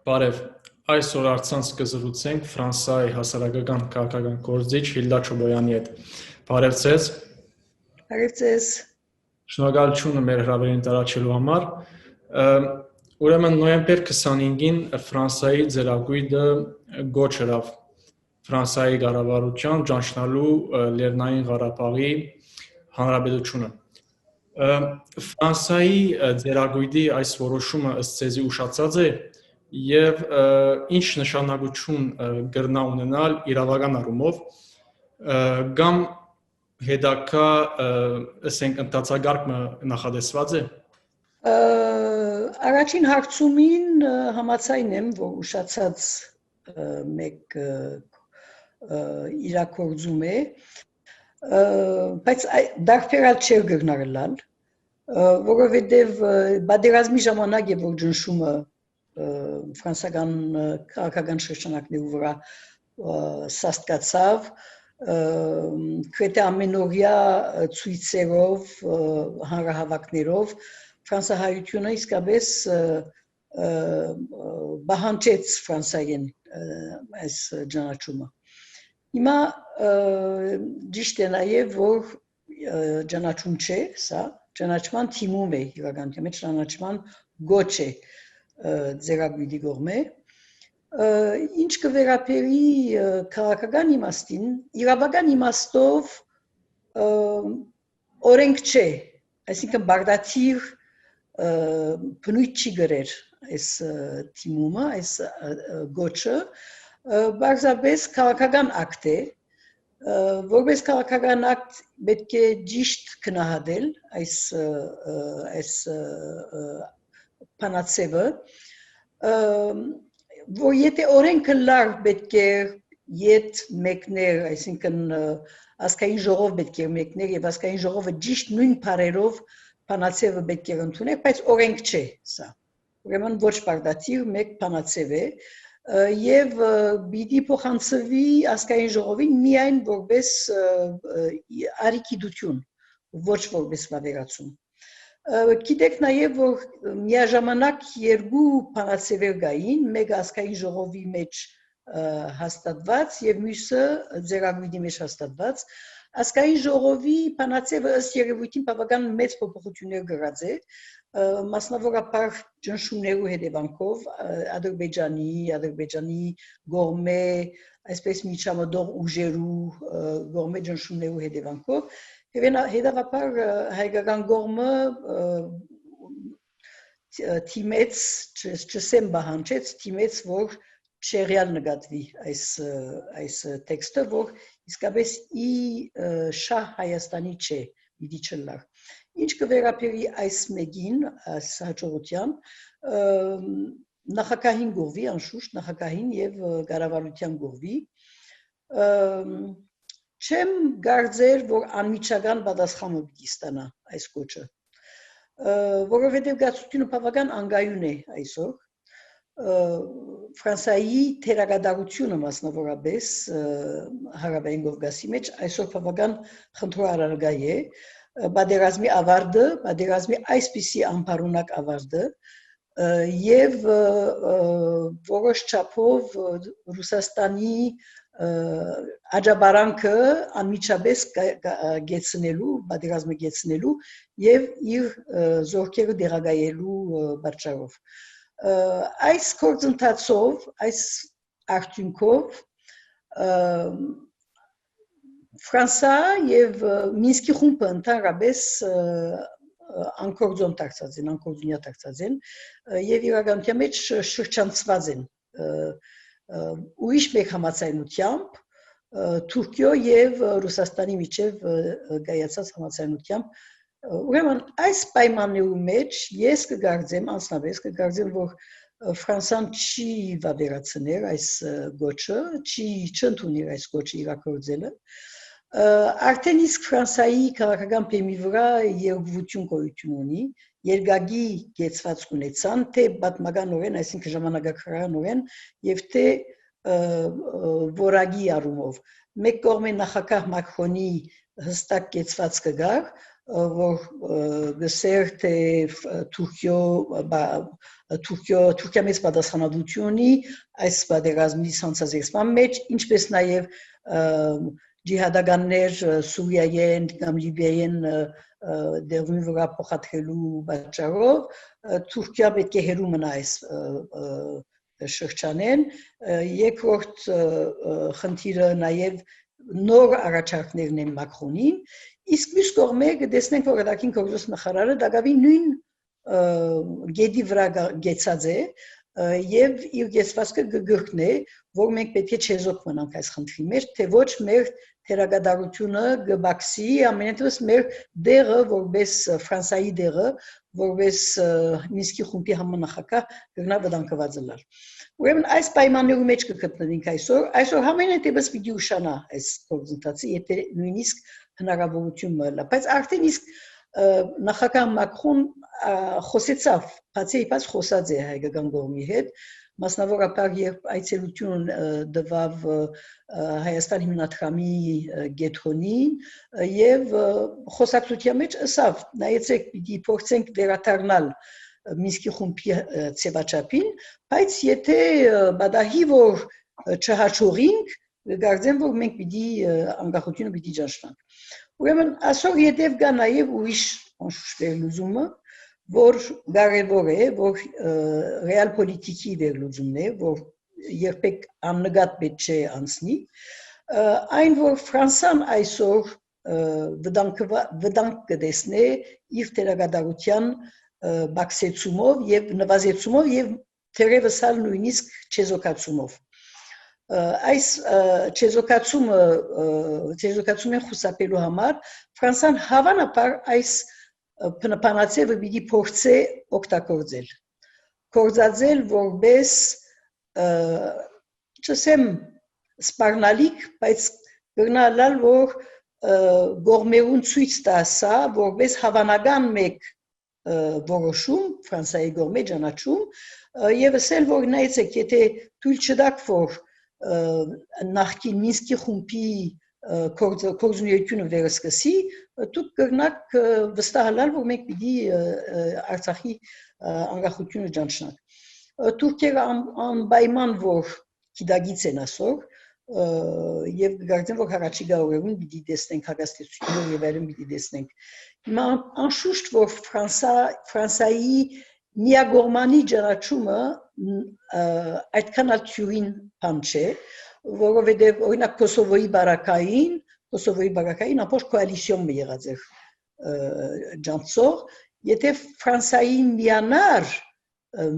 Բարև, այսօր առցանց կզրուցենք Ֆրանսիայի հասարակական քաղաքական գործիչ Հիլդա Չոբոյանի հետ։ Բարև ձեզ։ Բարև ձեզ։ Շնորհակալություն մեր հրավերին տարածելու համար։ Ուրեմն նոյեմբեր 25-ին Ֆրանսիայի ձեռագույտը գոչ հրավ Ֆրանսիայի կառավարության ճանաչելու Լեռնային Ղարաբաղի Հանրապետությունը։ Ֆրանսիայի ձեռագույտի այս որոշումը ըստ ձեզի ուշացած է եւ ինչ նշանակություն կրնա ունենալ իրավական առումով կամ հետագա ասենք ընթացագարկը նախադեсված է։ Առաջին հարցումին համաձայն եմ, որ ուշացած մեկ իրակորձում է, բայց դարբերալ չէր գտնարելալ, որովհետև բادرազմի ժամանակ է որ ճնշումը ֆրանսիական քաղաքական շրջանակներու վրա սաստկացավ, քրեթե ամենօրյա ցույցերով, հանրահավաքներով ֆրանսահայությունը իսկապես բահանջեց Ֆրանսիային այս ճանաչումը։ Հիմա ճիշտ է նաև որ ճանաչում չէ, սա ճանաչման թիմում է իրականության մեջ ճանաչման գոչ է ձեռագույտի կողմէ, ինչ կվերապերի քաղաքական իմաստին, իրավական իմաստով օրենք չէ, այսինքն բարդաթիր բնույթ չի գրեր այս թիմումը, այս գոչը, բարձրապես քաղաքական ակտ է, որպես քաղաքական ակտ պետք է ճիշտ գնահատել այս բանացևը, որ եթե օրենքը լար պետք է ետ մեկներ, այսինքն ազգային ժողով պետք է մեկներ եւ ազգային ժողովը ճիշտ նույն բարերով բանացևը պետք է ընդուներ, բայց օրենք չէ սա։ Ուրեմն ոչ բարդաթիր մեկ բանացև է եւ պիտի փոխանցվի ազգային ժողովին միայն որպես արիքիդություն, ոչ որպես վավերացում։ Գիտեք նաև որ միաժամանակ երկու բանացևեր կային, մեկը ազգային ժողովի մեջ հաստատված եւ մյուսը ձեռագույտի մեջ հաստատված, ազգային ժողովի բանացևը ըստ երևույթին բավական մեծ փոփոխություններ կրած է, մասնավորապես ճնշումներու հետևանքով Ադրբեջանի գորմե, այսպես միջամտող ուժերու գորմե ճնշումներու հետևանքով Հետևաբար հայկական կողմը թիմեց, չսեմ բահանջեց, թիմեց, որ չեղյալ նկատվի այս տեքստը, որ իսկապես ի շահ Հայաստանի չէ, պիտի չլար։ Ինչ կվերապերի այս մեկին, այս հաջողության, նախագահին գովի, անշուշտ նախագահին եւ կառավարության գովի, չեմ կարծեր, որ անմիջական պատասխանը պիտի ստանա այս կոչը, որովհետև գացությունը բավական անկայուն է այսօր, Ֆրանսիայի թերակատարությունը մասնավորապես Հարավային Կովկասի մեջ այսօր բավական խնդրահարարգա է, պատերազմի ավարտը, պատերազմի այսպիսի անփառունակ ավարտը եւ որոշ չափով Ռուսաստանի աջաբարանքը անմիջապես գեցնելու, պատերազմը գեցնելու եւ իր զորքերը դեղագայելու պատճառով։ Այս գործընթացով, այս արդյունքով Ֆրանսա եւ Մինսկի խումբը ընդհանրապես անկորձոն դարձած են, անկորձունյա դարձած են եւ իրականության մեջ շրջանցված են ուրիշ մեկ համաձայնությամբ Թուրքիո եւ Ռուսաստանի միջև կայացած համաձայնությամբ ուրեմն այս պայմաններու մեջ ես կգարձեմ անձնապես կգարձեմ որ Ֆրանսան չի վավերացներ այս գոչը, չի չընդուներ այս գոչը իրակորձելը արդեն իսկ Ֆրանսիայի քաղաքական բեմի վրա երկվություն գոյություն ունի, երկակի գեցված ունեցան, թե պատմականորեն, այսինքն ժամանակակրթանորեն, եւ թե որակի առումով։ Մեկ կողմեն նախագահ Մակրոնի հստակ գեցված կգար, որ գսեր թե Թուրքիո Թուրքիա մեծ պատասխանատվություն ունի այս պատերազմի ցանցազերծման մեջ, ինչպես նաև ջիհադականներ Սուրիայեն կամ Լիբիայեն դերվին վրա փոխադրելու պատճառով Թուրքիա պետք է հեռու մնա այս շրջանեն երկրորդ խնդիրը նաև նոր առաջարկներն են Մակրոնին իսկ մյուս կողմը կտեսնենք որ արտաքին գործոստ նախարարը դակավի նույն գեդի վրա գեցած է եւ իր գեցվածքը գգրկն է որ մենք պետք է չեզոք մնանք այս խնդրի մեջ թե ոչ մեր թերագադարությունը գբաքսի ամենևս մեր դերը որպես Ֆրանսիայի դերը որպես Մինսկի խումբի համանախագահ գտնա վտանգված լալ ուրեմն այս պայմանների մեջ կգտնվենք այսօր համենայնպես պիտի ուշանա այս գործընթացը եթե նույնիսկ հնարավորություն մնա բայց արդեն իսկ նախագահ Մակրոն խոսեցավ բացի այդպես խոսած է հայկական կողմի հետ մասնավորապես երբ այցելություն դվավ Հայաստան հիմնադրամի գետրոնին եւ խոսակցության մեջ ասավ նայեցեք պիտի փորձենք վերադառնալ Մինսկի խումբի ցեվաչափին բայց եթե բադահի որ չհաջողենք գարձեմ որ մենք պիտի անկախությունը պիտի ճաշնանք ուրեմն այսօր յետև կա նաեւ ուրիշ վերլուծումը որ կարևոր է որ ռեալ պոլիտիկի վերլուծումն է որ երբեք աննկատ պետք չէ անցնի այն որ Ֆրանսիան այսօր վտանգ կտեսնի իր թերագադարության բացեցումով եւ նվազեցումով եւ թերևս ալ նույնիսկ չեզոքացումով այս չեզոքացումը խուսափելու համար Ֆրանսիան հավանաբար այս բնապանացիը պիտի փորձի օգտագործել կորզածել որպես չսեմ սպառնալիք բայց գնալալ որ գողմերուն ցույց տասա որպես հավանական մեկ որոշում Ֆրանսիայի կողմի ճանաչում եւ ասել որ նայեցեք եթե թույլ չտաք որ նախկին Մինսկի խումբի կորզունեությունը վերսկսի դուք կգնաք վստահանալ որ մենք պիտի Արցախի անկախությունը ճանաչնանք Թուրքիա անպայման որ գիտագից են ասոր եւ գարձեն որ հաղաչիգա օրերուն պիտի տեսնենք հագաստեցությունները եւ այլն պիտի տեսնենք հիմա անշուշտ որ Ֆրանսիայի միագորմանի ճանաչումը այդքան ալթյուրին բան չէ որովհետեւ օրինակ Կոսովոյի բարակային ապոշ կոալիցիոն եղած էր ջանցող եթե Ֆրանսիայի միանար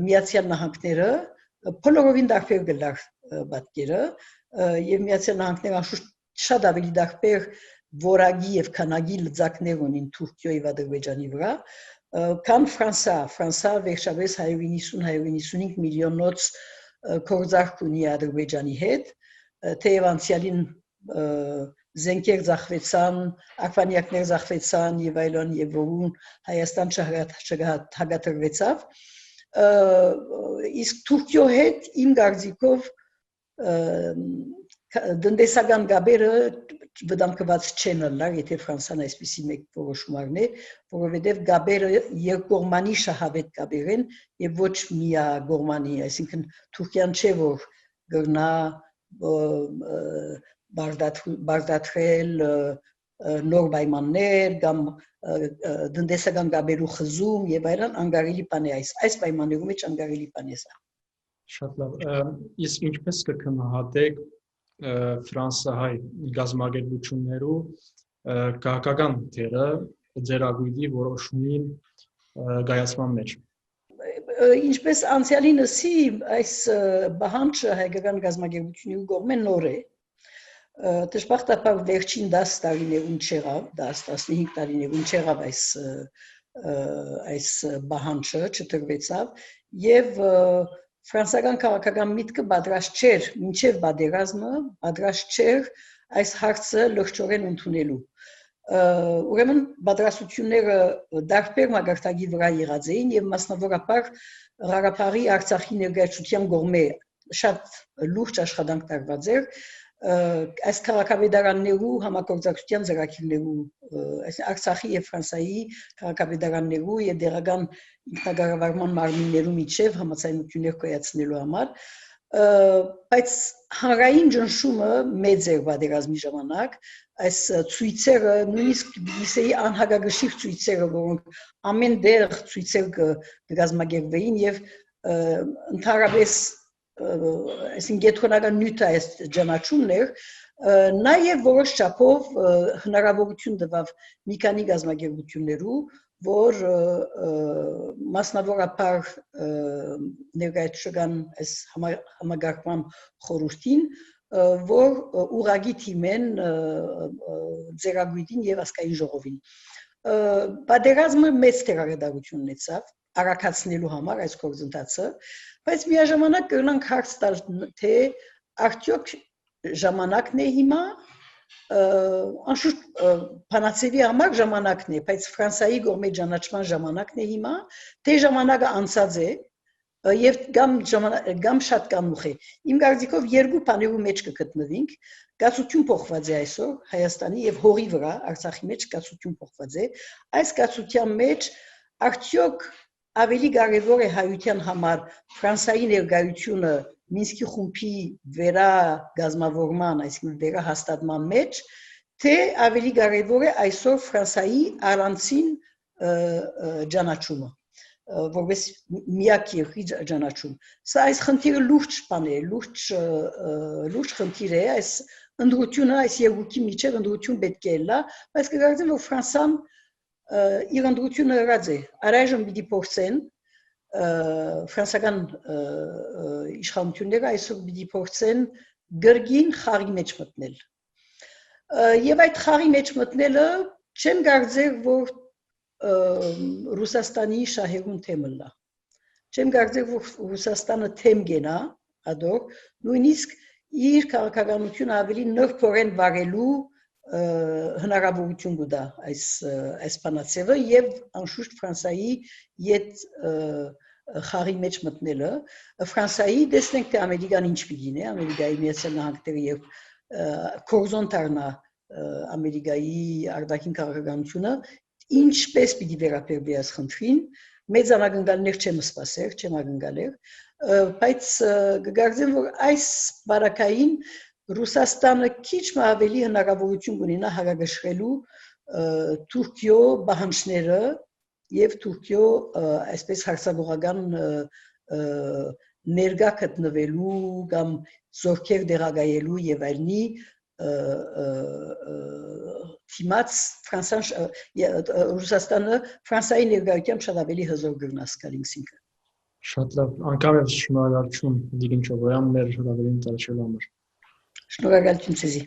Միացյալ Նահանգները բոլորովին դարբեր գլար պատկերը եւ Միացյալ Նահանգները անշուշտ շատ ավելի դարբեր որագի եւ քանակի լծակներ ունին Թուրքիայի եւ Ադրբեջանի վրա քան Ֆրանսիա վերջապես 190-195 միլիոնոց կորզարք ունի Ադրբեջանի հետ թեև անցյալին զենքեր ձախվեցան, ակվանյակներ ձախվեցան եւ այլն եւ որուն Հայաստան չհագաթրվեցավ իսկ Թուրքիո հետ իմ կարծիքով դնդեսական գաբերը վտանգված չեն լար եթե Ֆրանսիան այսպիսի մեկ որոշում առնի որովհետեւ գաբերը երկկողմանի շահավետ գաբեր են եւ ոչ միագողմանի այսինքն Թուրքիան չէ որ գտնա բարդացրել նոր պայմաններ կամ դնդեսական գաբերու խզում եւ այլն անկարելի բան է այս պայմաններում մեջ անկարելի բան է սա Շատ լավ իսկ ինչպես կքննադատեք Ֆրանսահայ գազམ་ագերբություններու քաղաքական դերը ձեր ագույդի որոշումին գայացման մեջ ինչպես անցյալին ասի այս բանջը հայկական գազམ་ագերբությունների կողմեն նոր է դժբախտաբար վերջին 10 տարիներուն չեղավ 10-15 տարիներուն չեղավ այս բանջը չտրվեցավ եւ Ֆրանսիական քաղաքական միտքը պատրաստ չէր մինչև պատերազմը պատրաստ չէր այս հարցը լրջորեն ընդունելու ուրեմն պատրաստությունները դարբեր մագարտակի վրա եղած էին եւ մասնավորապես Ղարաբաղի Արցախի ներկայացության կողմէ շատ լուրջ աշխատանք տարված էր այս քաղաքապետարաններու համագործակցության ծրագիրներու Արցախի եւ Ֆրանսիայի քաղաքապետարաններու եւ դերական ինքնագարավարման մարմիններու միջև համաձայնություններ կայացնելու համար բայց հանրային ճնշումը մեծ էր պատերազմի ժամանակ այս ցույցերը նույնիսկ լիսեի անհագագշիղ ցույցերը որոնք ամեն դեղ ցույցեր կգազմագերվեին եւ ընդհանրապես այսինքն գետրոնական նյութը այս ճանաչումներ նաև որոշ չափով հնարավորություն տվավ մի քանի գազագերբություններու որ մասնավորապես ներկայացական այս համագարկման խորհրդին որ ուղղակի թիմեն ձեռագույտին եւ ասկային ժողովին պատերազմը մեծ տեղեկատվություն ունեցավ արակացնելու համար այս գործընթացը բայց միաժամանակ կրնանք հարց տալ թե արդյոք ժամանակն է հիմա անշուշտ փանացեվի համար ժամանակն է բայց Ֆրանսիայի գորմե ճանաչման ժամանակն է հիմա թե ժամանակը անցած է եւ գամ շատ կանուխ է իմ կարծիքով երկու բաներու մեջ կգտնվենք գացություն փոխված է այսօր Հայաստանի եւ հողի վրա Արցախի մեջ գացություն փոխված է այս գացության մեջ արդյոք ավելի կարևոր է հայության համար Ֆրանսիայի ներկայությունը Մինսկի խումբի վերա գազམ་ավորման, այսինքն վերա հաստատման մեջ, թե ավելի կարևոր է այսօր Ֆրանսիայի առանցին ճանաչումը, որպես միակ երկրի ճանաչում։ Սա այս խնդիրը լուրջ բան է, լուրջ խնդիր է, այս ընդրությունը, այս երկուքի միջև ընդրություն պետք է լա, բայց կգործեմ, որ Ֆրանսիան իր ընդրությունը հրած է, առայժմ պիտի փորձեն ֆրանսիական իշխանությունները այսօր պիտի փորձեն գրգին խաղի մեջ մտնել։ Եվ այդ խաղի մեջ մտնելը չեմ կարծեր, որ Ռուսաստանի շահերուն թեմը լա։ Չեմ կարծեր, որ Ռուսաստանը թեմ գենա, ադոր, նույնիսկ իր քաղաքականությունը ավելի նրբորեն վարելու հնարավորություն կտա այս բանացևը եւ անշուշտ Ֆրանսիայի իդ խաղի մեջ մտնելը Ֆրանսիայի տեսնենք թե ամերիկան ինչ պիտի ամերիկայի Միացյալ Նահանգները եւ կորզոն դառնա ամերիկայի արտաքին քաղաքականությունը ինչպես պիտի վերաբերվի այս խնդրին մեծ անակնկալներ չեմ սպասեր չեմ ակնկալեր բայց կգարձեմ որ այս բարակային Ռուսաստանը քիչ ավելի հնարավորություն ունենա հագագշրելու Թուրքիո բանջները եւ Թուրքիո այսպես հարցակողական ներգա գտնվելու կամ զորքեր դեղագայելու եւ այլնի թիմած Ռուսաստանը Ֆրանսիայի ներկայությամբ շատ ավելի հզոր գտնա սկալինքսինքը Շատ լավ անգամ եւ շնորհակալություն Դիգին Չոբոյան մեր հրավերին տալու համար Շնորհակալություն ցեզի